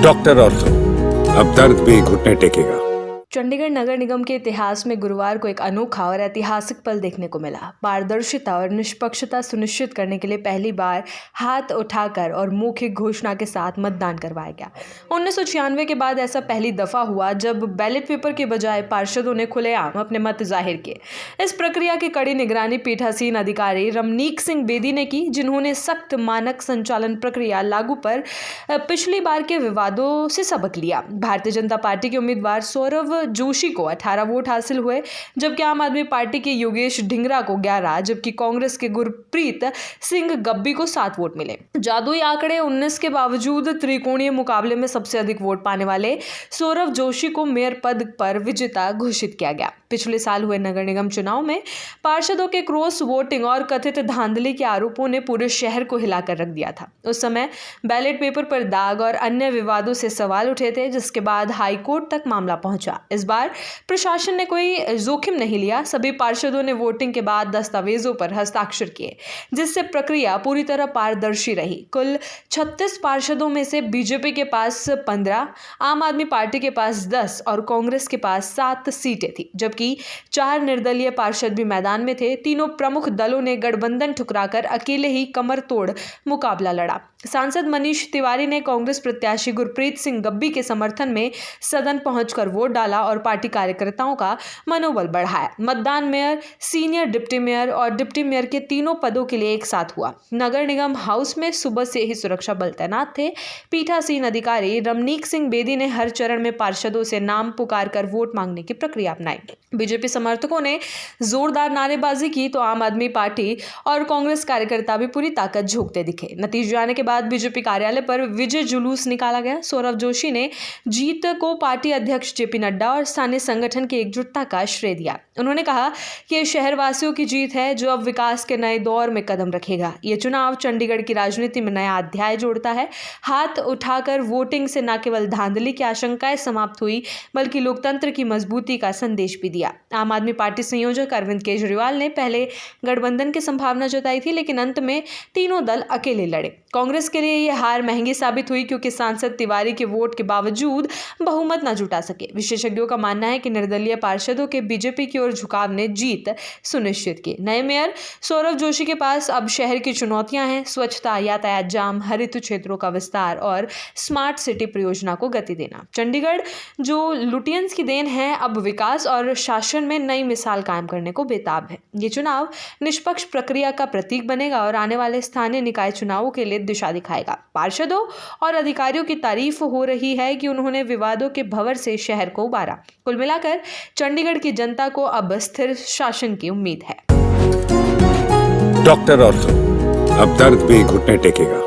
Doctor ortho, अब दर्द भी घुटने टेकेगा। चंडीगढ़ नगर निगम के इतिहास में गुरुवार को एक अनोखा और ऐतिहासिक पल देखने को मिला। पारदर्शिता और निष्पक्षता सुनिश्चित करने के लिए पहली बार हाथ उठाकर और मौखिक घोषणा के साथ मतदान करवाया गया। 1996 के बाद ऐसा पहली दफा हुआ जब बैलेट पेपर के बजाय पार्षदों ने खुलेआम अपने मत जाहिर किए। इस प्रक्रिया की कड़ी निगरानी पीठासीन अधिकारी रमनीक सिंह बेदी ने की, जिन्होंने सख्त मानक संचालन प्रक्रिया लागू पर पिछली बार के विवादों से सबक लिया। भारतीय जनता पार्टी के उम्मीदवार सौरव जोशी को 18 वोट हासिल हुए, जबकि आम आदमी पार्टी के योगेश ढिंगरा को 11, जबकि कांग्रेस के गुरप्रीत सिंह गब्बी को 7 वोट मिले। जादुई आंकड़े 19 के बावजूद त्रिकोणीय मुकाबले में सबसे अधिक वोट पाने वाले सौरव जोशी को मेयर पद पर विजेता घोषित किया गया। पिछले साल हुए नगर निगम चुनाव में पार्षदों के क्रॉस वोटिंग और कथित धांधली के आरोपों ने पूरे शहर को हिलाकर रख दिया था। उस समय बैलेट पेपर पर दाग और अन्य विवादों से सवाल उठे थे, जिसके बाद हाईकोर्ट तक मामला पहुंचा। इस बार प्रशासन ने कोई जोखिम नहीं लिया। सभी पार्षदों ने वोटिंग के बाद दस्तावेजों पर हस्ताक्षर किए, जिससे प्रक्रिया पूरी तरह पारदर्शी रही। कुल 36 पार्षदों में से बीजेपी के पास 15, आम आदमी पार्टी के पास 10 और कांग्रेस के पास 7 सीटें थी, जबकि 4 निर्दलीय पार्षद भी मैदान में थे। तीनों प्रमुख दलों ने गठबंधन ठुकराकर अकेले ही कमर तोड़ मुकाबला लड़ा। सांसद मनीष तिवारी ने कांग्रेस प्रत्याशी गुरप्रीत सिंह गब्बी के समर्थन में सदन पहुंचकर वोट डाला और पार्टी कार्यकर्ताओं का मनोबल बढ़ाया। मतदान मेयर, सीनियर डिप्टी मेयर और डिप्टी मेयर के तीनों पदों के लिए एक साथ हुआ। नगर निगम हाउस में सुबह से ही सुरक्षा बल तैनात थे। पीठासीन अधिकारी रमनीक सिंह बेदी ने हर चरण में पार्षदों से नाम पुकार कर वोट मांगने की प्रक्रिया अपनाई। बीजेपी समर्थकों ने जोरदार नारेबाजी की तो आम आदमी पार्टी और कांग्रेस कार्यकर्ता भी पूरी ताकत झोंकते दिखे। नतीजे आने के बाद बीजेपी कार्यालय पर विजय जुलूस निकाला गया। सौरव जोशी ने जीत को पार्टी अध्यक्ष जेपी नड्डा और स्थानीय संगठन की एकजुटता का श्रेय दिया। उन्होंने कहा कि ये शहरवासियों की जीत है, जो अब विकास के नए दौर में कदम रखेगा। ये चुनाव चंडीगढ़ की राजनीति में नया अध्याय जोड़ता है। हाथ उठाकर वोटिंग से न केवल धांधली की आशंकाएं समाप्त हुई, बल्कि लोकतंत्र की मजबूती का संदेश भी दिया। आम आदमी पार्टी संयोजक अरविंद केजरीवाल ने पहले गठबंधन की संभावना जताई थी, लेकिन अंत में तीनों दल अकेले लड़े। कांग्रेस के लिए यह हार महंगी साबित हुई, क्योंकि सांसद तिवारी के वोट के बावजूद बहुमत न जुटा सके। विशेषज्ञों का मानना है कि निर्दलीय पार्षदों के बीजेपी की ओर झुकाव ने जीत सुनिश्चित की। नए मेयर सौरव जोशी के पास अब शहर की चुनौतियां हैं: स्वच्छता, यातायात जाम, हरित क्षेत्रों का विस्तार और स्मार्ट सिटी परियोजना को गति देना। चंडीगढ़, जो लुटियंस की देन है, अब विकास और शासन में नई मिसाल कायम करने को बेताब है। ये चुनाव निष्पक्ष प्रक्रिया का प्रतीक बनेगा और आने वाले स्थानीय निकाय चुनावों के लिए दिशा दिखाएगा। पार्षदों और अधिकारियों की तारीफ हो रही है कि उन्होंने विवादों के भंवर से शहर को उबारा। कुल मिलाकर चंडीगढ़ की जनता को अब स्थिर शासन की उम्मीद है। डॉक्टर ऑर्थो, अब दर्द भी घुटने टेकेगा।